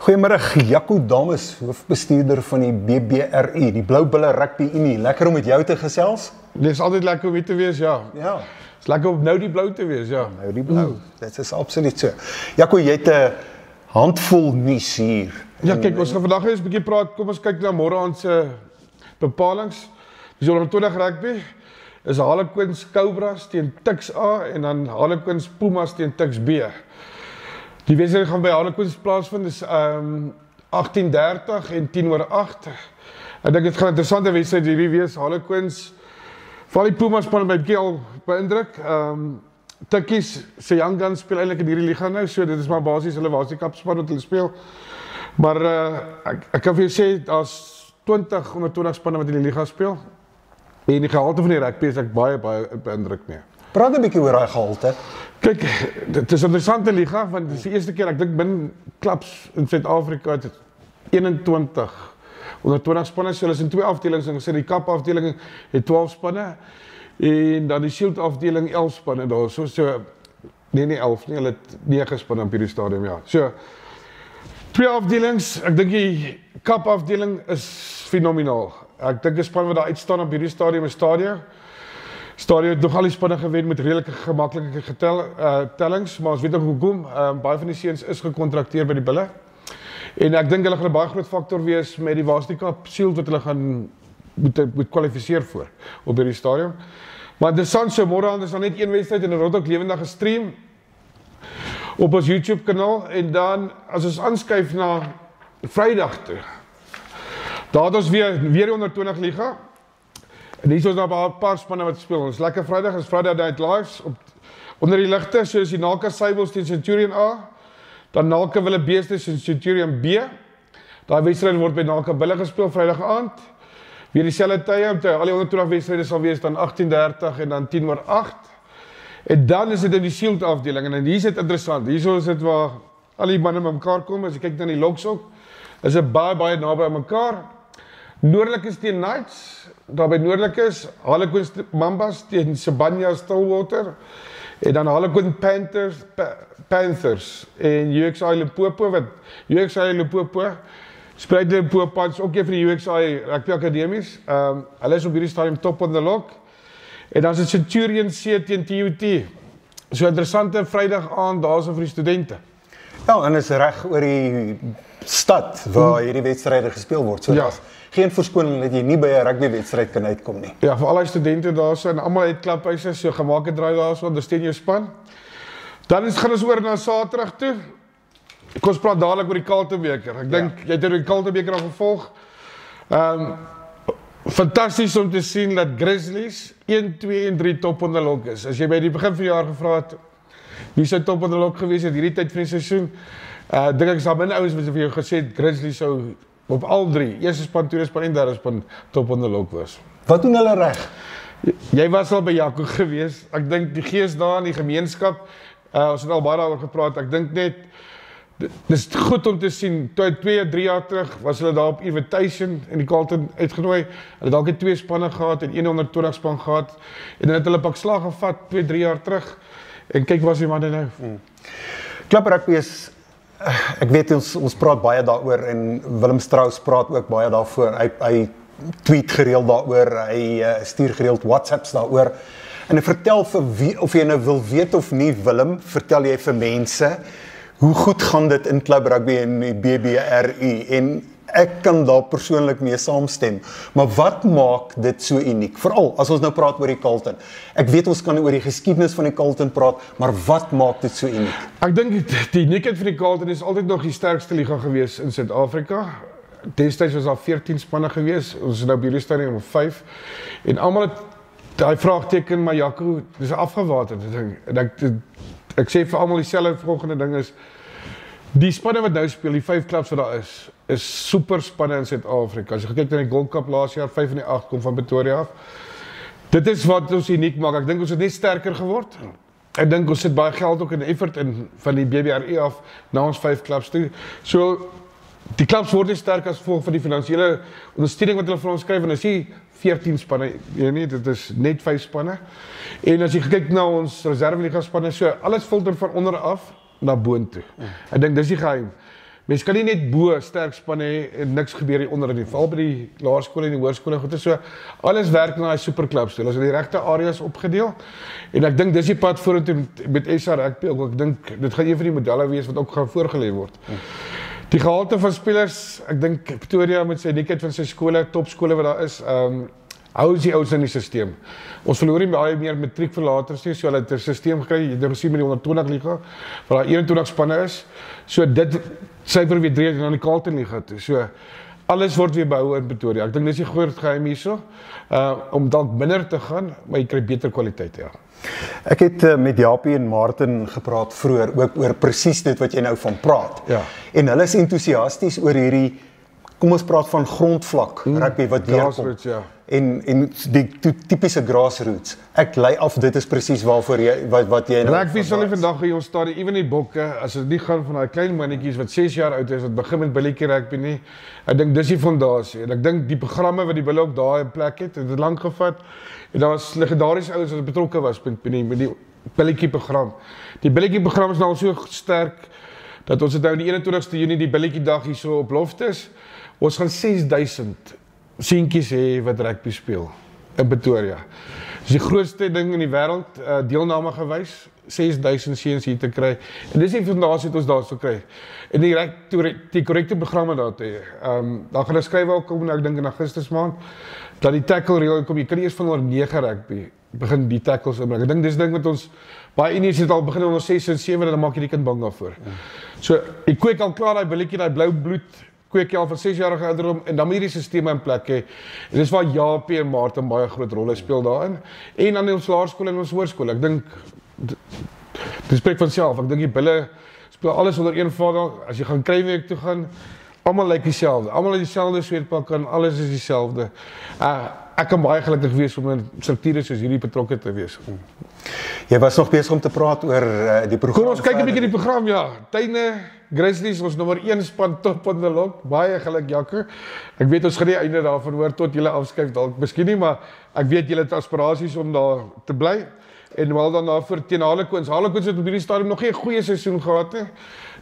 Goeiemiddag, Jaco Dames, hoofbestuurder van die BBRU, die Blou Bulle Rugby Unie. Lekker om met jou te gesels? Dit is altyd lekker om hier te wees, ja. Ja. Het is lekker om nou die blou te wees, ja. Nou die blou, dit is absoluut so. Jaco, jy het 'n handvol nuus hier. Ja, kyk, ons gaan vandag eens 'n bietjie praat. Kom ons kyk na môre aand se bepalings. Dis onder 20 rugby. Is Harlequins Cobras teen Tuks A en dan Harlequins Pumas teen Tuks B. Die wedstryd gaan by Harlequins plaasvind, is 18:30 en 10:08. Ek dink dit gaan 'n interessante wedstryd hierdie wees. Harlequins, val die Pumas span my bietjie al beïndruk. Tukkies se Young Guns speel eintlik in hierdie liga nou, so dit is maar basies hulle Wasie-Kap span wat hulle speel. Maar ek kan vir jou sê daar's 20 onder 20 spanne wat in die liga speel. En die gehalte van die rugby is ek baie beïndruk mee. Praat 'n bietjie oor daai gehalte. Kyk, dit is 'n interessante liga want dit is die eerste keer ek dink min klubs in Suid-Afrika het 21 onder 20 spanne, so hulle is in twee afdelings, en gesê die Kap afdeling het 12 spanne en dan die Shield afdeling 11 spanne daar. So nie 11 nie, hulle het 9 spanne op hierdie stadium, ja. So twee afdelings, ek dink die Kap afdeling is fenomenaal. Ek dink 'n span wat daar uitstaan op hierdie stadium is Stadio het nog al die spanne gewen met redelike gemaklike tellings, maar ons weet ook hoekom. Baie van die seuns is gekontrakteer by die Bulle. En ek dink hulle gaan 'n baie groot faktor wees met die Wasie-Kap Shield wat hulle gaan moet kwalifiseer voor op hierdie stadium. Maar interessant, so môre aand is daar net een wedstryd en dit word ook lewendig gestream op ons YouTube kanaal, en dan as ons aanskuif na Vrydag toe. Daar het ons weer die onder 20 liga. En hier is ons nou 'n paar spanne wat speel. Ons lekker Vrydag is Friday Night Lives onder die ligte, soos die Naka Sable teen Centurion A, dan Naka Wille Beeste teen Centurion B. Daai wedstryd word by Naka Bulle gespeel Vrydag aand. Weer dieselfde tye, al die 120 wedstryde sal wees dan 18:30 en dan 10:08. En dan is dit in die Shield afdeling, en hier is dit interessant. Hier is dit waar al die manne bymekaar kom. As jy kyk na die Loksok, is dit baie naby aan mekaar. Noordelik is teen Knights, daar by Noordelik is Harlequins Mambas teen Sibanya Stillwater, en dan Harlequin Panthers en UXI Limpopo, wat UXI Limpopo speel Limpopo, is ook een van die UXI rugby akademies. Hulle is op hierdie stadium top on the log. En dan is dit Centurion C teen TUT. So interessante Vrydag aand daarso vir die studente. Ja, en is reg oor die stad waar hierdie wedstryde gespeel word. So ja. Geen verskoning dat jy nie by 'n rugbywedstryd kan uitkom nie. Ja, vir al die studente daarso en almal het klaphuise, so gemaak het draai daarso, ondersteun jou span. Dan gaan ons oor na Saterdag toe. Kom ons praat dadelik oor die Carlton beker. Ek dink jy het die Carlton beker al gevolg. Fantasties om te sien dat Grizzlies 1, 2 en 3 top on the log is. As jy by die begin van die jaar gevra het wie sou top on the log gewees het hierdie tyd van die seisoen, dink ek is daar min ouens wat vir jou gesê het Grizzlies sou op al drie, eerste span, tweede span en derde span top on the log was. Wat doen hulle reg? Jy was al by Jaco gewees. Ek dink die gees daar in die gemeenskap, ons het al baie daaroor gepraat, ek dink net, dis goed om te sien, 2, 3 jaar terug was hulle daar op invitation en die Carlton uitgenooi, hulle dalk het 2 spanne gehad en 120 span gehad, en dan het hulle pak slag gevat 2, 3 jaar terug, en kyk waar is die manne nou. Klub rugby is, ek weet ons praat baie daaroor, en Willem Strauss praat ook baie daarvoor, hy tweet gereeld daaroor, hy stuur gereeld WhatsApps daaroor, en hy vertel vir wie, of jy nou wil weet of nie Willem, vertel jy vir mense, hoe goed gaan dit in klub rugby en die BBRU, en ek kan daar persoonlik mee saamstem, maar wat maak dit so uniek? Veral as ons nou praat oor die Carlton. Ek weet ons kan oor die geskiedenis van die Carlton praat, maar wat maak dit so uniek? Ek dink die uniekheid van die Carlton is altyd nog die sterkste liga gewees in Suid-Afrika. Destyds was daar 14 spanne gewees, ons is nou by hierdie stadium op 5, en almal het daai vraagteken, maar Jaco, dis afgewaterd ding. En ek sê vir almal dieselfde volgende ding is, die spanne wat nou speel, die 5 klubs wat daar is super spanne in Suid-Afrika. As jy kyk na die Gold Cup laas jaar, 5 van die 8 kom van Pretoria af. Dit is wat ons uniek maak. Ek dink ons het net sterker geword. Ek dink ons sit baie geld ook in effort in van die BBRU af na ons 5 klubs toe. So die klubs word sterk as gevolg van die finansiële ondersteuning wat hulle vir ons skryf, en as jy 14 spanne, nie, dit is net 5 spanne. En as jy kyk na ons reserveliga spanne, so alles filter van onder af na boontoe. Ek dink dis die geheim. mens kan nie net bo sterk spanne hê en niks gebeur hier onder nie. Veral by die laerskole en die hoërskole goed is so alles werk na daai superklubs toe. Hulle is in die regte areas opgedeel. En ek dink dis die pad vorentoe met SA Rugby ook. Ek dink dit gaan een van die modelle wees wat ook gaan voorgelê word. Die gehalte van spelers, ek dink Pretoria met sy uniekheid van sy skole, topskole wat daar is, hou die ouens in die stelsel. Ons verloor nie baie meer matriekverlaters nie, so hulle het 'n stelsel gekry, jy het gesien met die 120 liga, waar daar 21 spanne is. So dit syfer weer 3 na die Carlton liga toe. So alles word weer behou in Pretoria. Ek dink dis die groot geheim hierso, om dalk minder te gaan, maar jy kry beter kwaliteit, ja. Ek het met Japie en Martin gepraat vroeër ook oor presies dit wat jy nou van praat. Ja. En hulle is entoesiasties oor hierdie, kom ons praat van grondvlak rugby wat deurkom. Grassroots, ja. En die tipiese grassroots. Ek lei af dit is presies waarvoor jy wat jy nou. Rugby sal nie vandag by ons stadion, ewen die bokke, as dit nie gaan van daai klein mannetjies wat 6 jaar oud is wat begin met billetjie rugby nie. Ek dink dis die fondasie en ek dink die programme wat die bulle ook daar in plek het dit lank gevat. En daar was legendariese ouens wat betrokke was met die billetjie program. Die billetjie program is nou al so sterk dat ons het nou die 21ste Junie die billetjie dag hier so op Loftus. Ons gaan 6000 seentjies hê wat rugby speel in Pretoria. Dis die grootste ding in die wêreld, deelname gewys, 6000 seuns hier te kry. En dis die fondasie wat ons daarso kry. En die korrekte programme daar te hê. Daar gaan 'n skrywe ook kom, ek dink in Augustus maand, dat die tackle reël kom. Jy kan nie eers van onder 9 rugby begin die tackles inbring. Ek dink dis ding wat ons baie unies het al begin onder 6 en 7 en dan maak jy die kind bang daarvoor. So ek kweek al klaar daai billetjie, daai blou bloed kweek jy al van 6-jarige ouderdom en dan moet hierdie stelsel in plek hê. En dis waar Japie en Martin baie groot rolle speel daarin. En dan in ons laerskole en ons hoërskole. Ek dink dit spreek van self. Ek dink die bulle speel alles onder een vader. As jy gaan Kruiweek toe gaan, almal lyk dieselfde. Almal het dieselfde sweetpak aan, alles is dieselfde. Ek kan baie gelukkig wees om in strukture soos hierdie betrokke te wees. Jy was nog besig om te praat oor die program. Kom ons kyk 'n bietjie die program, ja. Tuine, Grizzlies, ons nommer 1 span top on the log. Baie geluk Jakker. Ek weet ons gaan nie einde daarvan hoor tot julle afskuif dalk miskien nie, maar ek weet julle het aspirasies om daar te bly. En wel dan daarvoor teen Harlequins. Harlequins het op hierdie stadium nog nie 'n goeie seisoen gehad nie.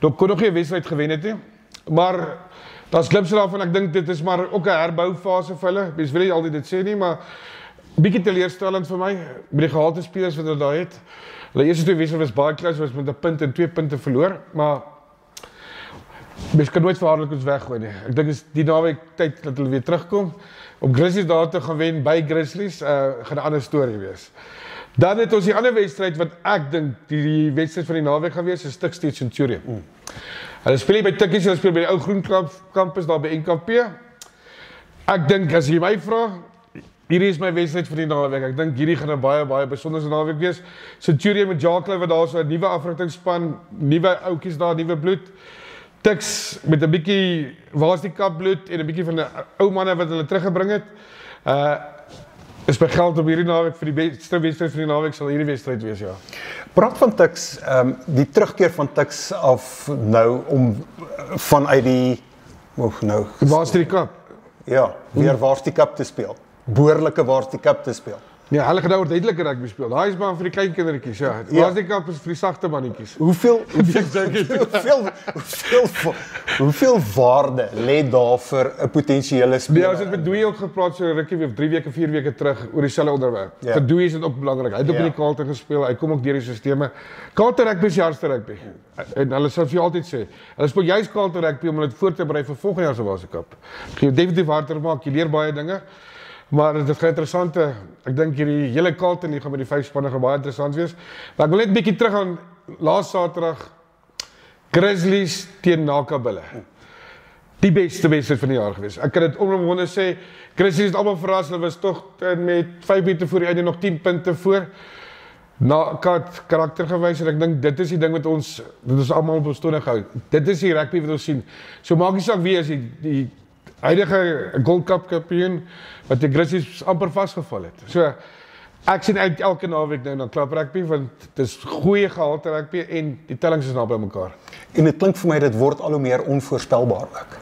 Hulle kon nog nie 'n wedstryd gewen het nie. Maar daar's glimpse daarvan, ek dink dit is maar ook 'n herboufase vir hulle. Mens wil nie altyd dit sê nie, maar bietjie teleurstellend vir my met die gehalte spelers wat hulle daar het. Hulle eerste 2 wedstryde was baie close, was met 'n punt en 2 punte verloor, maar mens kan nooit vir Harlequins weggooi nie. Ek dink is die naweek tyd dat hulle weer terugkom. Om Grizzlies daar te gaan wen by Grizzlies, gaan 'n ander storie wees. Dan het ons die ander wedstryd wat ek dink die wedstryd van die naweek gaan wees, is Stiksteed Centurion. Hulle speel by Tikkies, hulle speel by die ou groen kampus daar by NKP. Ek dink as jy my vra, hierdie is my wedstryd vir die naweek. Ek dink hierdie gaan 'n baie besonderse naweek wees. Centurion met Jacques wat daar so 'n nuwe afrigtingspan, nuwe oudjies daar, nuwe bloed. Tiks met 'n bietjie waar's die kapbloed en 'n bietjie van 'n ou manne wat hulle teruggebring het. Is by geld op hierdie naweek vir die beste wedstryd van die naweek sal hierdie wedstryd wees, ja. Praat van Tiks, die terugkeer van Tiks af nou om vanuit die Varsity Cup. Ja, weer Varsity Cup te speel. Behoorlike Varsity Cup te speel. Ja, hulle gaan nou ordentlike rugby speel. Daai is maar vir die klein kindertjies, ja. Varsity Cup is vir die sagte mannetjies. Hoeveel waarde lê daar vir 'n potensiële speler? Nee, ons het met Dooi ook gepraat so rukkie of 3 weke, 4 weke terug oor dieselfde onderwerp. Ja. Vir Dooi is dit ook belangrik. Hy het ook in die Carlton gespeel. Hy kom ook deur die sisteme. Carlton rugby is die hardste rugby. En hulle sal vir jou altyd sê, hulle speel juist Carlton rugby om hulle voor te berei vir volgende jaar se Varsity Cup. Jy definitief harder maak, jy leer baie dinge. Maar dit gaan interessant, ek dink hierdie hele Carlton hier gaan met die 5 spanne gaan baie interessant wees. Maar ek wil net 'n bietjie terug aan laas Saterdag Grizzlies teen Nakabulle. Die beste wedstryd van die jaar gewees. Ek kan dit omwonde sê, Grizzlies het almal verras, hulle was tog met 5 minute voor die einde nog 10 punte voor. Karakter gewys en ek dink dit is die ding wat ons almal op ons tone hou. Dit is die rugby wat ons sien. So maak nie saak wie is die huidige Gold Cup kampioen wat die Grizzlies amper vasgeval het. So ek sien uit elke naweek nou na klap rugby want dit is goeie gehalte rugby en die tellings is naby mekaar. En dit klink vir my dit word al hoe meer onvoorspelbaar ook.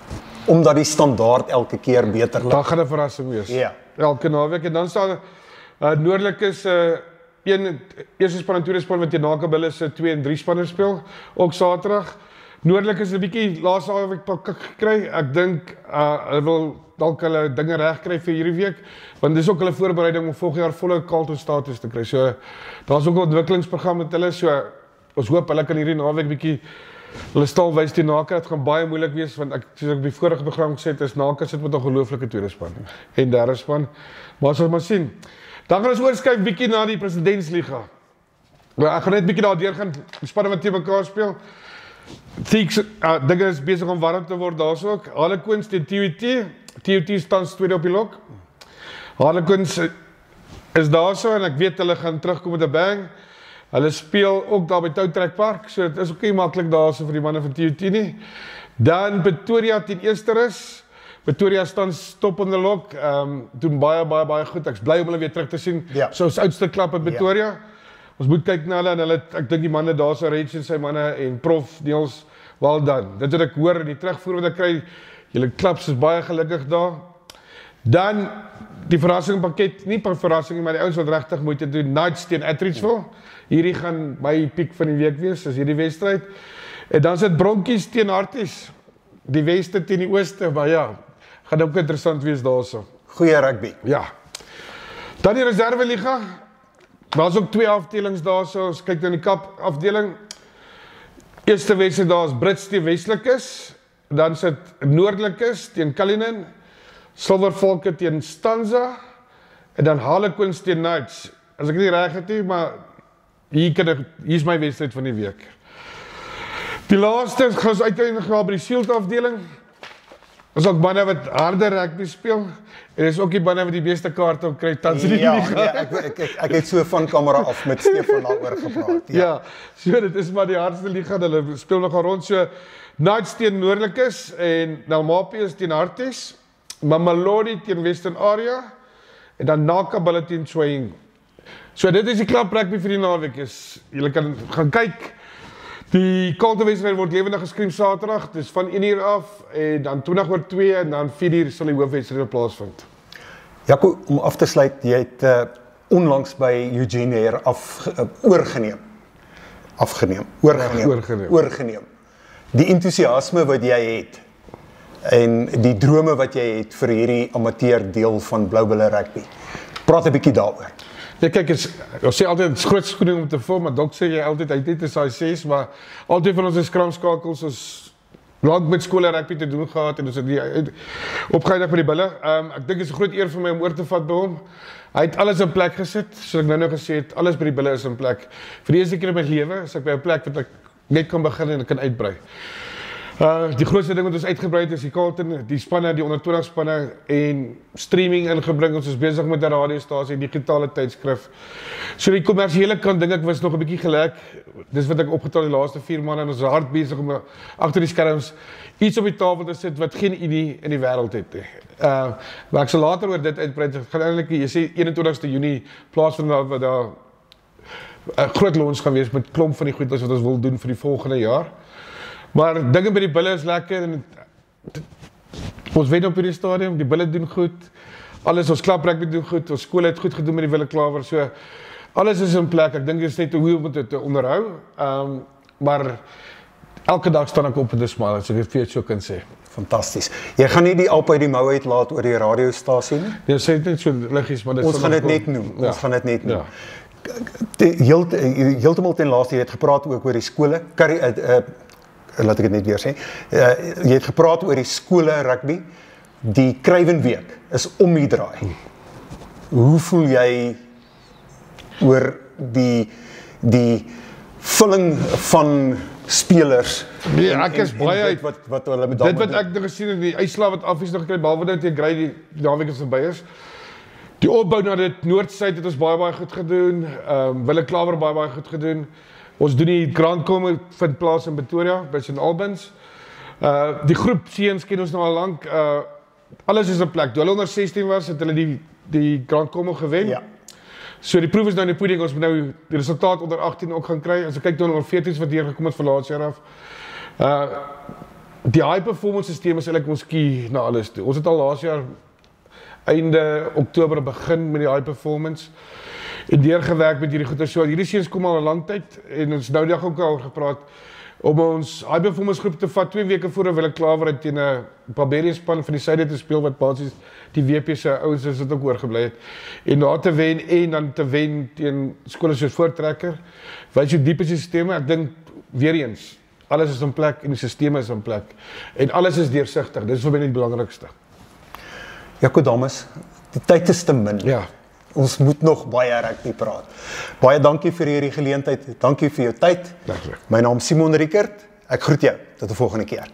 Omdat die standaard elke keer beter lyk. Daar gaan 'n verrassing wees. Ja. Elke naweek en dan staan noordelik is een eerste span en tweede span wat teen Nakabulle se 2 en 3 spanne speel ook Saterdag. Noordelik is 'n bietjie laaste naweek pak gekry. Ek dink hulle wil dalk hulle dinge regkry vir hierdie week, want dis ook hulle voorbereiding om volgende jaar volle Carlton status te kry. So daar's ook 'n ontwikkelingsprogram met hulle. So ons hoop hulle kan hierdie naweek bietjie hulle stal wys teen Naka. Dit gaan baie moeilik wees want soos ek op die vorige program gesê het, is Naka sit met 'n ongelooflike tweede span en derde span. Maar ons sal maar sien. Dan gaan ons oorskuif bietjie na die Presidentsliga. Maar ek gaan net bietjie daardeur gaan die spanne wat teen mekaar speel. Thieks dinge is besig om warm te word daar's ook. Harlequins teen TUT. TUT staan tweede op die lok. Harlequins is daarso en ek weet hulle gaan terugkom met 'n bang. Hulle speel ook daar by Touwtrek Park, so dit is ook nie maklik daarso vir die manne van TUT nie. Dan Pretoria teen Eersterus. Pretoria staan top in die lok. Doen baie goed. Ek's bly om hulle weer terug te sien. Ja. So ons oudste klub in Pretoria. Ja. Ons moet kyk na hulle en hulle ek dink die manne daarso Reg en sy manne en Prof Niels, well done. Dit wat ek hoor in die terugvoer wat ek kry, julle klubs is baie gelukkig daar. Dan die verrassingpakket, nie per verrassing maar die ouens wat regtig moeite doen, Knights teen Atteridgeville. Hierdie gaan my piek van die week wees, is hierdie wedstryd. En dan sit Bronkies teen Harties. Die weste teen die ooste, maar ja, gaan ook interessant wees daarso. Goeie rugby. Ja. Dan die Reserveliga. Daar's ook 2 afdelings daarso. Ons kyk na die Kap afdeling. Eerste wedstryd daar is Brits teen Weslikes. Dan sit Noordelikes teen Cullinan. Silvervolke teen Stanza. En dan Harlequins teen Knights. As ek nie reg het nie, maar hier's my wedstryd van die week. Die laaste gaan ons uiteindelik gaan by die Shield afdeling. Is ook manne wat harde rugby speel. En is ook die manne wat die beste kaarte op kry tans in die liga. Ek het so van kamera af met Stefan daaroor gepraat. Ja, so dit is maar die hardste liga. Hulle speel nogal rond so Knights teen Noordelikes en Dalmapius teen Harties. Mamelodi teen Western Area en dan Naka teen Swaying. So dit is die klap rugby vir die naweek is. Julle kan gaan kyk. Die Carlton-wedstryd word lewendig geskryf Saterdag. Dis van 1:00 af en dan 2:20 en dan 4:00 sal die hoofwedstryd plaasvind. Jaco, om af te sluit, jy het onlangs by Eugene Air oorgeneem. Die entoesiasme wat jy het en die drome wat jy het vir hierdie amateur deel van Bloubulle rugby. Praat 'n bietjie daaroor. Ja, kyk, ons sê altyd, het is groot skoene om te vul, maar dalk sê jy altyd, hy het net 'n size 6, maar altyd van ons is skramskakels, ons lank met skole rugby te doen gehad, en ons het die opgeëindig met die bulle. Ek dink dit is 'n groot eer vir my om oor te vat by hom. Hy het alles in plek gesit, soos ek nou gesê het, alles by die bulle is in plek. Vir die eerste keer in my lewe is ek by 'n plek wat ek net kan begin en ek kan uitbrei. Die grootste ding wat ons uitgebrei het is die Carlton, die spanne, die onder 20 spanne en streaming ingebring. Ons is besig met 'n radiostasie, digitale tydskrif. So die kommersiële kant dink ek was nog 'n bietjie gelek. Dis wat ek opgetel die laaste 4 maande en ons is hard besig om agter die skerms iets op die tafel te sit wat geen idee in die wêreld het nie. Maar ek sal later oor dit uitbrei. Dit gaan eintlik jy sê 21ste Junie plaasvind waar daar 'n groot launch gaan wees met klomp van die goed wat ons wil doen vir die volgende jaar. Maar dinge by die bulle is lekker en ons wen op hierdie stadium, die bulle doen goed. Alles ons klap rugby doen goed, ons skole het goed gedoen met die Wille Klawer. So alles is in plek. Ek dink dit is net hoe om dit te onderhou. Maar elke dag staan ek op met 'n smile, as ek dit vir jou so kan sê. Fantasties. Jy gaan nie die alp uit die mou uitlaat oor die radiostasie nie? Nee, sê dit net so liggies, maar dit ons gaan dit net noem. Ja. Ons gaan dit net noem. Ja. Heeltemal ten laaste, jy het gepraat ook oor die skole. Laat ek dit net weer sê. Jy het gepraat oor die skole rugby. Die Kruiwenweek is om die draai. Hoe voel jy oor die vulling van spelers? Nee, ek is baie uit wat hulle met dit wat ek nou gesien het, die uitslae wat Affies nog gekry, behalwe dat teen Grey die naweek is verby is. Die opbou na dit Noord-Suid het ons baie goed gedoen. Wille Klawer baie goed gedoen. Ons doen die Grand Komme vind plaas in Pretoria by St Albans. Die groep seuns ken ons nou al lank. Alles is in plek. Toe hulle onder 16 was, het hulle die Grand Komme gewen. Ja. So die proef is nou in die pudding. Ons moet nou die resultaat onder 18 ook gaan kry. As ek kyk nou onder 14's wat hier gekom het van laas jaar af. Die high performance systeem is eintlik ons key na alles toe. Ons het al laas jaar einde Oktober begin met die high performance. En deurgewerk met hierdie goeie so. Hierdie seuns kom al 'n lang tyd en ons nou dag ook al gepraat. om ons high performance groep te vat 2 weke voor hulle klaar word teen 'n Barbarian span van die suide te speel wat basies die WP se ouens is dit ook oorgebly het en daar te wen en dan te wen teen skole soos Voortrekker. Wys hoe diep is die sisteme. Ek dink weer eens alles is in plek en die sisteme is in plek en alles is deursigtig. Dis vir my die belangrikste. Jaco dames, die tyd is te min. Ja. Ons moet nog baie rugby praat. Baie dankie vir hierdie geleentheid. Dankie vir jou tyd. Dankie. My naam is Simon Riekert. Ek groet jou. Tot 'n volgende keer.